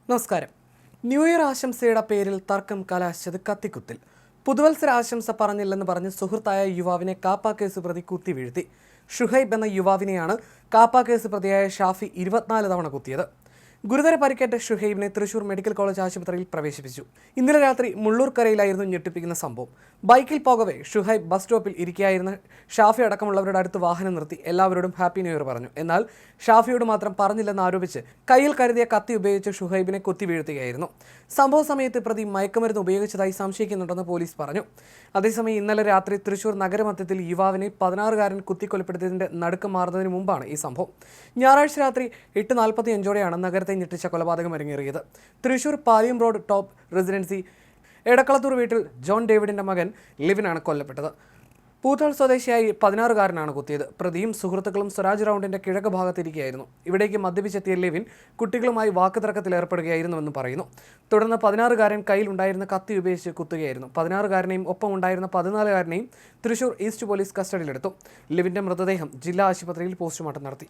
നമസ്കാരം. New year ആശംസയുടെ പേരിൽ തർക്കം കലാശിച്ചത് കത്തിക്കുത്തിൽ. പുതുവത്സര ആശംസ പറഞ്ഞില്ലെന്ന് പറഞ്ഞ് സുഹൃത്തായ യുവാവിനെ കാപ്പ കേസ് പ്രതി കുത്തി വീഴ്ത്തി. ഷുഹൈബ് എന്ന യുവാവിനെയാണ് കാപ്പ കേസ് പ്രതിയായ ഷാഫി 24 തവണ കുത്തിയത്. ഗുരുതര പരിക്കേറ്റ ഷുഹൈബിനെ തൃശൂർ മെഡിക്കൽ കോളേജ് ആശുപത്രിയിൽ പ്രവേശിപ്പിച്ചു. ഇന്നലെ രാത്രി മുള്ളൂർക്കരയിലായിരുന്നു ഞെട്ടിപ്പിക്കുന്ന സംഭവം. ബൈക്കിൽ പോകവെ ഷുഹൈബ് ബസ് സ്റ്റോപ്പിൽ ഇരിക്കുകയായിരുന്ന ഷാഫി അടക്കമുള്ളവരുടെ അടുത്ത് വാഹനം നിർത്തി എല്ലാവരോടും ഹാപ്പി ന്യൂ ഇയർ പറഞ്ഞു. എന്നാൽ ഷാഫിയോട് മാത്രം പറഞ്ഞില്ലെന്ന് ആരോപിച്ച് കയ്യിൽ കരുതിയ കത്തി ഉപയോഗിച്ച് ഷുഹൈബിനെ കുത്തി വീഴ്ത്തുകയായിരുന്നു. സംഭവ സമയത്ത് പ്രതി മയക്കുമരുന്ന് ഉപയോഗിച്ചതായി സംശയിക്കുന്നുണ്ടെന്ന് പോലീസ് പറഞ്ഞു. അതേസമയം ഇന്നലെ രാത്രി തൃശൂർ നഗരമധ്യത്തിൽ യുവാവിനെ 16-കാരൻ കുത്തിക്കൊലപ്പെടുത്തിയതിന്റെ നടുക്കം മാറുന്നതിന് മുമ്പാണ് ഈ സംഭവം. ഞായറാഴ്ച രാത്രി 8:45 നഗരത്തെ ഞെട്ടിച്ച കൊലപാതകം അരങ്ങേറിയത്. Thrissur Paliyam road top residency Edakkalathur വീട്ടിൽ ജോൺ ഡേവിഡിന്റെ മകൻ ലിവിനാണ് കൊല്ലപ്പെട്ടത്. പൂത്താൾ സ്വദേശിയായി 16-കാരനാണ് കുത്തിയത്. പ്രതിയും സുഹൃത്തുക്കളും സ്വരാജ് റൗണ്ടിന്റെ കിഴക്ക് ഭാഗത്തിരിക്കുകയായിരുന്നു. ഇവിടേക്ക് മദ്യപിച്ചെത്തിയ ലിവിൻ കുട്ടികളുമായി വാക്കുതർക്കത്തിൽ ഏർപ്പെടുകയായിരുന്നുവെന്ന് പറയുന്നു. തുടർന്ന് 16-കാരൻ കയ്യിൽ ഉണ്ടായിരുന്ന കത്തി ഉപയോഗിച്ച് കുത്തുകയായിരുന്നു. 16-കാരനെയും ഒപ്പം ഉണ്ടായിരുന്ന 14-കാരനെയും തൃശൂർ ഈസ്റ്റ് പോലീസ് കസ്റ്റഡിയിലെടുത്തു. ലിവിന്റെ മൃതദേഹം ജില്ലാ ആശുപത്രിയിൽ പോസ്റ്റ്മോർട്ടം നടത്തി.